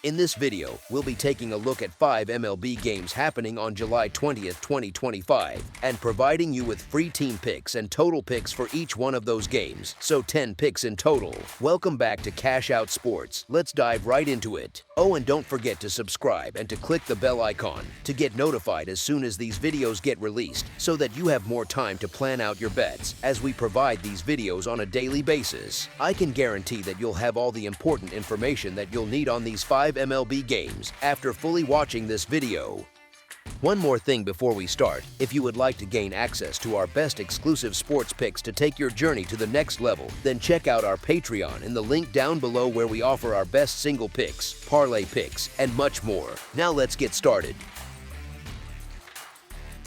In this video, we'll be taking a look at 5 MLB games happening on July 20th, 2025, and providing you with free team picks and total picks for each one of those games, so 10 picks in total. Welcome back to Cash Out Sports. Let's dive right into it. Oh, and don't forget to subscribe and to click the bell icon to get notified as soon as these videos get released, so that you have more time to plan out your bets as we provide these videos on a daily basis. I can guarantee that you'll have all the important information that you'll need on these 5 MLB games after fully watching this video. One more thing before we start: if you would like to gain access to our best exclusive sports picks to take your journey to the next level, then check out our Patreon in the link down below, where we offer our best single picks, parlay picks, and much more. Now let's get started.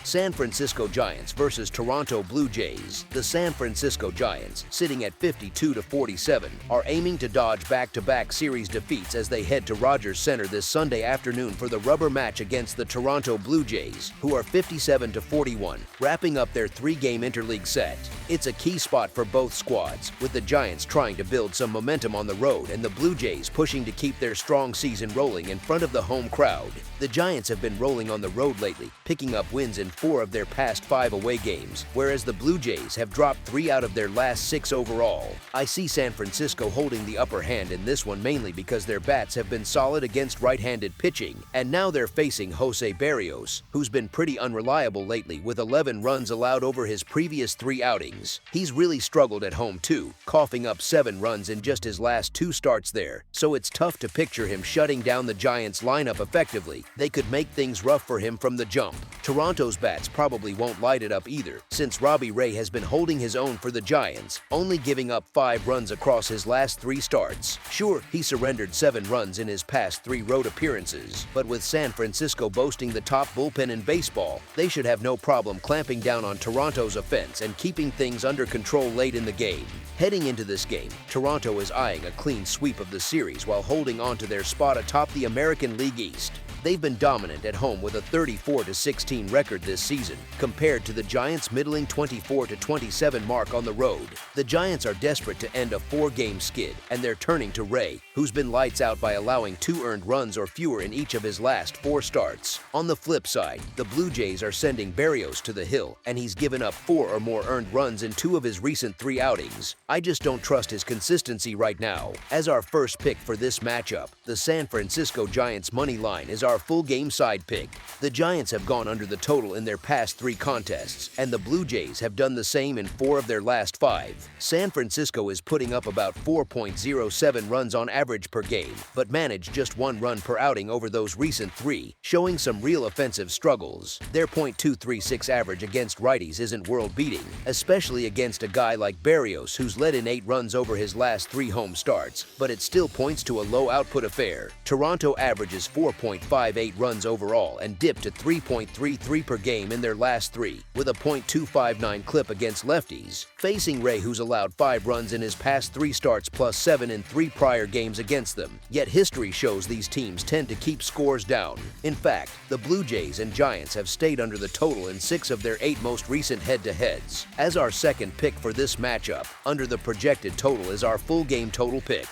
San Francisco Giants versus Toronto Blue Jays. The San Francisco Giants, sitting at 52-47, are aiming to dodge back-to-back series defeats as they head to Rogers Center this Sunday afternoon for the rubber match against the Toronto Blue Jays, who are 57-41, wrapping up their 3-game interleague set. It's a key spot for both squads, with the Giants trying to build some momentum on the road and the Blue Jays pushing to keep their strong season rolling in front of the home crowd. The Giants have been rolling on the road lately, picking up wins in 4 of their past 5 away games, whereas the Blue Jays have dropped 3 out of their last 6 overall. I see San Francisco holding the upper hand in this one, mainly because their bats have been solid against right-handed pitching, and now they're facing Jose Berrios, who's been pretty unreliable lately with 11 runs allowed over his previous 3 outings. He's really struggled at home too, coughing up 7 runs in just his last 2 starts there, so it's tough to picture him shutting down the Giants lineup effectively. They could make things rough for him from the jump. Toronto's bats probably won't light it up either, since Robbie Ray has been holding his own for the Giants, only giving up 5 runs across his last 3 starts. Sure, he surrendered 7 runs in his past 3 road appearances, but with San Francisco boasting the top bullpen in baseball, they should have no problem clamping down on Toronto's offense and keeping things under control late in the game. Heading into this game, Toronto is eyeing a clean sweep of the series while holding on to their spot atop the American League East. They've been dominant at home with a 34-16 record this season, compared to the Giants' middling 24-27 mark on the road. The Giants are desperate to end a 4-game skid, and they're turning to Ray, who's been lights out by allowing 2 earned runs or fewer in each of his last 4 starts. On the flip side, the Blue Jays are sending Berrios to the hill, and he's given up 4 or more earned runs in 2 of his recent 3 outings. I just don't trust his consistency right now. As our first pick for this matchup, the San Francisco Giants money line is our full game side pick. The Giants have gone under the total in their past 3 contests, and the Blue Jays have done the same in 4 of their last 5. San Francisco is putting up about 4.07 runs on average per game, but managed just 1 run per outing over those recent 3, showing some real offensive struggles. Their .236 average against righties isn't world-beating, especially against a guy like Berrios, who's let in 8 runs over his last 3 home starts, but it still points to a low output affair. Toronto averages 4.58 runs overall and dipped to 3.33 per game in their last 3, with a .259 clip against lefties. Facing Ray, who's allowed 5 runs in his past 3 starts plus 7 in 3 prior games against them. Yet history shows these teams tend to keep scores down. In fact, the Blue Jays and Giants have stayed under the total in 6 of their 8 most recent head-to-heads. As our second pick for this matchup, under the projected total is our full game total pick.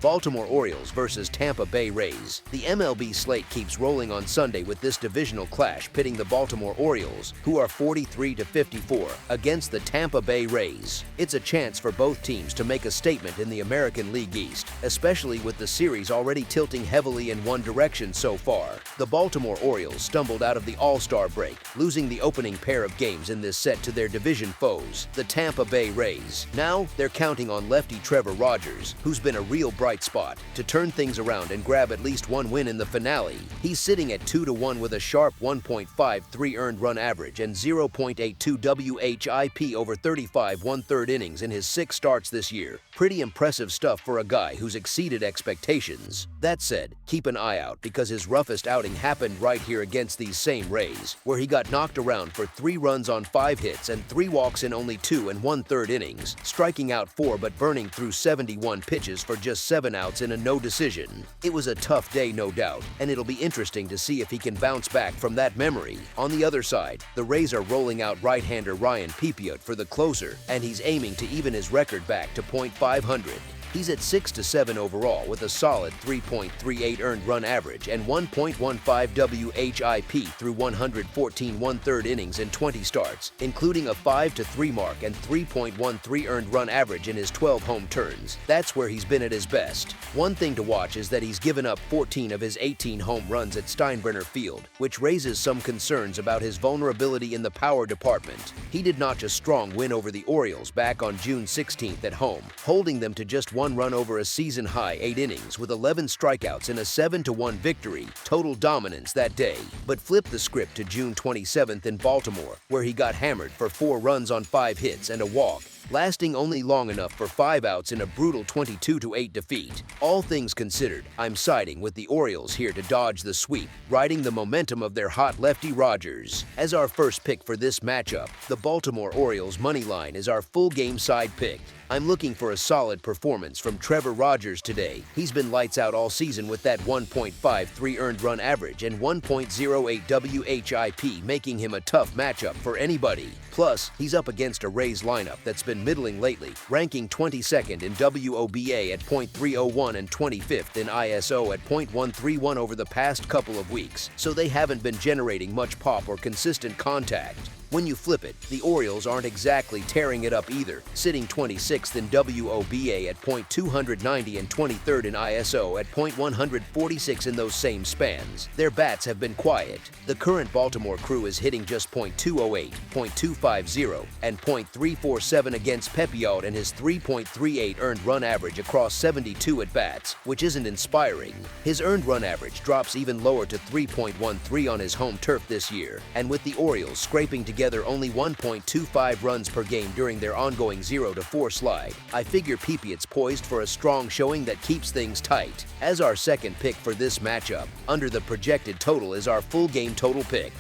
Baltimore Orioles versus Tampa Bay Rays. The MLB slate keeps rolling on Sunday with this divisional clash pitting the Baltimore Orioles, who are 43-54, against the Tampa Bay Rays. It's a chance for both teams to make a statement in the American League East, especially with the series already tilting heavily in one direction so far. The Baltimore Orioles stumbled out of the All-Star break, losing the opening pair of games in this set to their division foes, the Tampa Bay Rays. Now, they're counting on lefty Trevor Rogers, who's been a real bright spot, to turn things around and grab at least 1 win in the finale. He's sitting at 2-1 with a sharp 1.53 earned run average and 0.82 WHIP over 35 1/3 innings in his 6 starts this year. Pretty impressive stuff for a guy who's exceeded expectations. That said, keep an eye out, because his roughest outing happened right here against these same Rays, where he got knocked around for 3 runs on 5 hits and 3 walks in only 2 1/3 innings, striking out 4 but burning through 71 pitches for just 7 outs in a no decision. It was a tough day, no doubt, and it'll be interesting to see if he can bounce back from that memory. On the other side, the Rays are rolling out right-hander Ryan Pepiot for the closer, and he's aiming to even his record back to .500. He's at 6-7 overall with a solid 3.38 earned run average and 1.15 WHIP through 114 1/3 innings in 20 starts, including a 5-3 mark and 3.13 earned run average in his 12 home turns. That's where he's been at his best. One thing to watch is that he's given up 14 of his 18 home runs at Steinbrenner Field, which raises some concerns about his vulnerability in the power department. He did notch a strong win over the Orioles back on June 16th at home, holding them to just 1 run over a season-high 8 innings with 11 strikeouts in a 7-1 victory, total dominance that day. But flip the script to June 27th in Baltimore, where he got hammered for 4 runs on 5 hits and a walk, lasting only long enough for 5 outs in a brutal 22-8 defeat. All things considered, I'm siding with the Orioles here to dodge the sweep, riding the momentum of their hot lefty Rogers. As our first pick for this matchup, the Baltimore Orioles money line is our full game side pick. I'm looking for a solid performance from Trevor Rogers today. He's been lights out all season with that 1.53 earned run average and 1.08 WHIP, making him a tough matchup for anybody. Plus, he's up against a Rays lineup that's been middling lately, ranking 22nd in WOBA at .301 and 25th in ISO at .131 over the past couple of weeks, so they haven't been generating much pop or consistent contact. When you flip it, the Orioles aren't exactly tearing it up either, sitting 26th in WOBA at .290 and 23rd in ISO at .146 in those same spans. Their bats have been quiet. The current Baltimore crew is hitting just .208, .250, and .347 against Pepiot and his 3.38 earned run average across 72 at-bats, which isn't inspiring. His earned run average drops even lower to 3.13 on his home turf this year, and with the Orioles scraping together only 1.25 runs per game during their ongoing 0-4 slide, I figure Pepiot's poised for a strong showing that keeps things tight. As our second pick for this matchup, under the projected total is our full game total pick.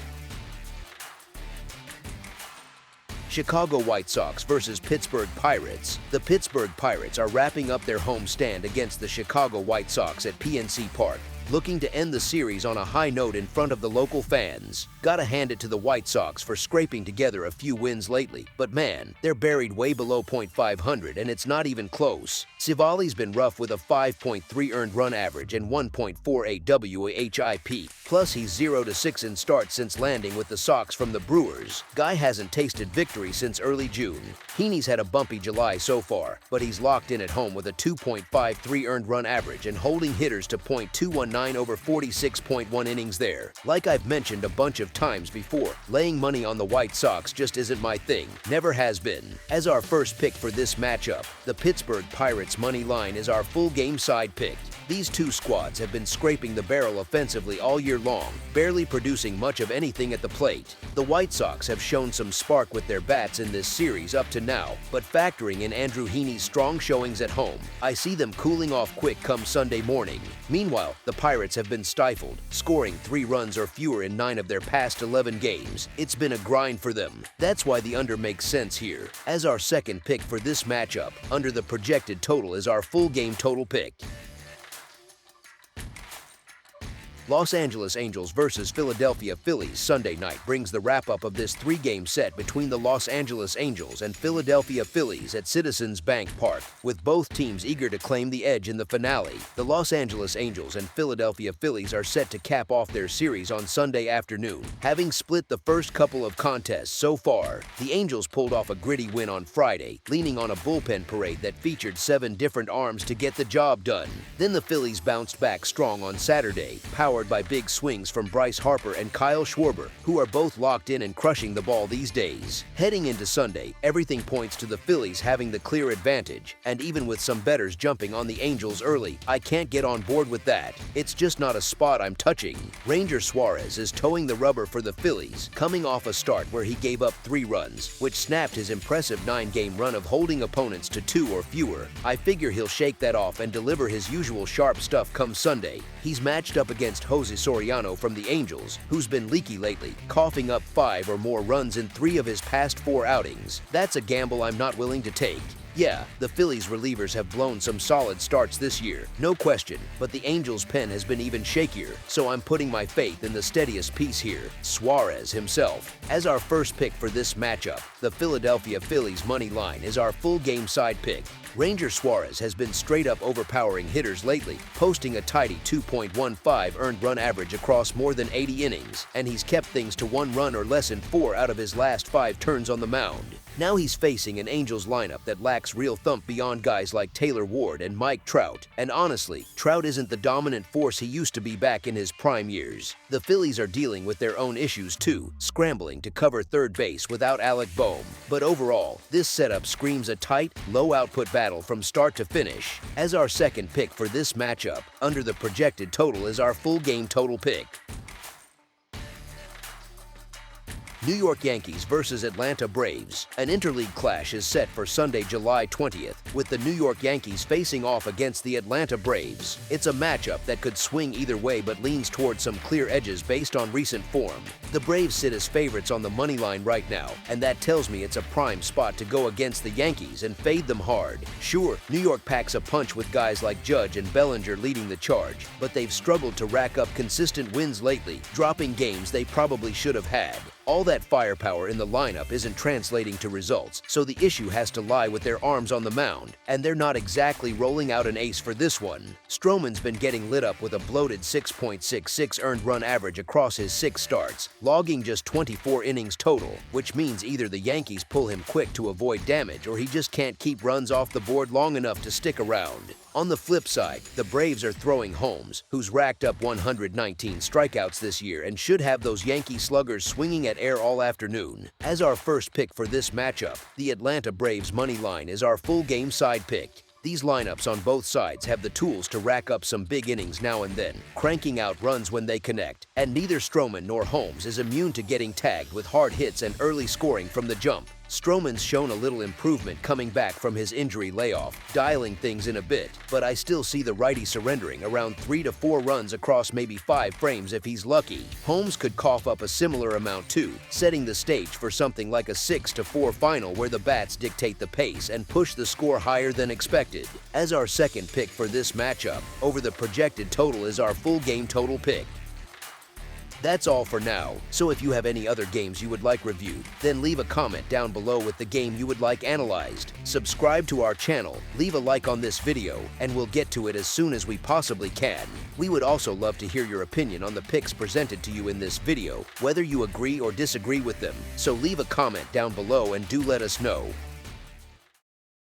Chicago White Sox versus Pittsburgh Pirates. The Pittsburgh Pirates are wrapping up their home stand against the Chicago White Sox at PNC Park, looking to end the series on a high note in front of the local fans. Gotta hand it to the White Sox for scraping together a few wins lately, but man, they're buried way below .500 and it's not even close. Civali's been rough with a 5.3 earned run average and 1.48 WHIP, plus he's 0-6 in starts since landing with the Sox from the Brewers. Guy hasn't tasted victory since early June. Heaney's had a bumpy July so far, but he's locked in at home with a 2.53 earned run average and holding hitters to .219 over 46.1 innings there. Like I've mentioned a bunch of times before, laying money on the White Sox just isn't my thing. Never has been. As our first pick for this matchup, the Pittsburgh Pirates money line is our full game side pick. These two squads have been scraping the barrel offensively all year long, barely producing much of anything at the plate. The White Sox have shown some spark with their bats in this series up to now, but factoring in Andrew Heaney's strong showings at home, I see them cooling off quick come Sunday morning. Meanwhile, the Pirates have been stifled, scoring 3 runs or fewer in 9 of their past 11 games. It's been a grind for them. That's why the under makes sense here. As our second pick for this matchup, under the projected total is our full game total pick. Los Angeles Angels versus Philadelphia Phillies Sunday night brings the wrap-up of this 3-game set between the Los Angeles Angels and Philadelphia Phillies at Citizens Bank Park, with both teams eager to claim the edge in the finale. The Los Angeles Angels and Philadelphia Phillies are set to cap off their series on Sunday afternoon, having split the first couple of contests so far. The Angels pulled off a gritty win on Friday, leaning on a bullpen parade that featured 7 different arms to get the job done. Then the Phillies bounced back strong on Saturday, powered by big swings from Bryce Harper and Kyle Schwarber, who are both locked in and crushing the ball these days. Heading into Sunday, everything points to the Phillies having the clear advantage, and even with some bettors jumping on the Angels early, I can't get on board with that. It's just not a spot I'm touching. Ranger Suarez is towing the rubber for the Phillies, coming off a start where he gave up 3 runs, which snapped his impressive 9-game run of holding opponents to 2 or fewer. I figure he'll shake that off and deliver his usual sharp stuff come Sunday. He's matched up against Jose Soriano from the Angels, who's been leaky lately, coughing up 5 or more runs in 3 of his past 4 outings. That's a gamble I'm not willing to take. Yeah, the Phillies relievers have blown some solid starts this year, no question, but the Angels' pen has been even shakier, so I'm putting my faith in the steadiest piece here, Suarez himself. As our first pick for this matchup, the Philadelphia Phillies money line is our full game side pick. Ranger Suarez has been straight-up overpowering hitters lately, posting a tidy 2.15 earned run average across more than 80 innings, and he's kept things to 1 run or less in 4 out of his last 5 turns on the mound. Now he's facing an Angels lineup that lacks real thump beyond guys like Taylor Ward and Mike Trout, and honestly, Trout isn't the dominant force he used to be back in his prime years. The Phillies are dealing with their own issues too, scrambling to cover third base without Alec Boehm. But overall, this setup screams a tight, low-output battle from start to finish. As our second pick for this matchup, under the projected total is our full game total pick. New York Yankees versus Atlanta Braves. An interleague clash is set for Sunday, July 20th, with the New York Yankees facing off against the Atlanta Braves. It's a matchup that could swing either way but leans towards some clear edges based on recent form. The Braves sit as favorites on the money line right now, and that tells me it's a prime spot to go against the Yankees and fade them hard. Sure, New York packs a punch with guys like Judge and Bellinger leading the charge, but they've struggled to rack up consistent wins lately, dropping games they probably should have had. All that firepower in the lineup isn't translating to results, so the issue has to lie with their arms on the mound, and they're not exactly rolling out an ace for this one. Stroman's been getting lit up with a bloated 6.66 earned run average across his 6 starts, logging just 24 innings total, which means either the Yankees pull him quick to avoid damage or he just can't keep runs off the board long enough to stick around. On the flip side, the Braves are throwing Holmes, who's racked up 119 strikeouts this year and should have those Yankee sluggers swinging at air all afternoon. As our first pick for this matchup, the Atlanta Braves money line is our full game side pick. These lineups on both sides have the tools to rack up some big innings now and then, cranking out runs when they connect, and neither Stroman nor Holmes is immune to getting tagged with hard hits and early scoring from the jump. Stroman's shown a little improvement coming back from his injury layoff, dialing things in a bit, but I still see the righty surrendering around 3 to 4 runs across maybe 5 frames if he's lucky. Holmes could cough up a similar amount too, setting the stage for something like a 6-4 final where the bats dictate the pace and push the score higher than expected. As our second pick for this matchup, over the projected total is our full game total pick. That's all for now, so if you have any other games you would like reviewed, then leave a comment down below with the game you would like analyzed. Subscribe to our channel, leave a like on this video, and we'll get to it as soon as we possibly can. We would also love to hear your opinion on the picks presented to you in this video, whether you agree or disagree with them, so leave a comment down below and do let us know.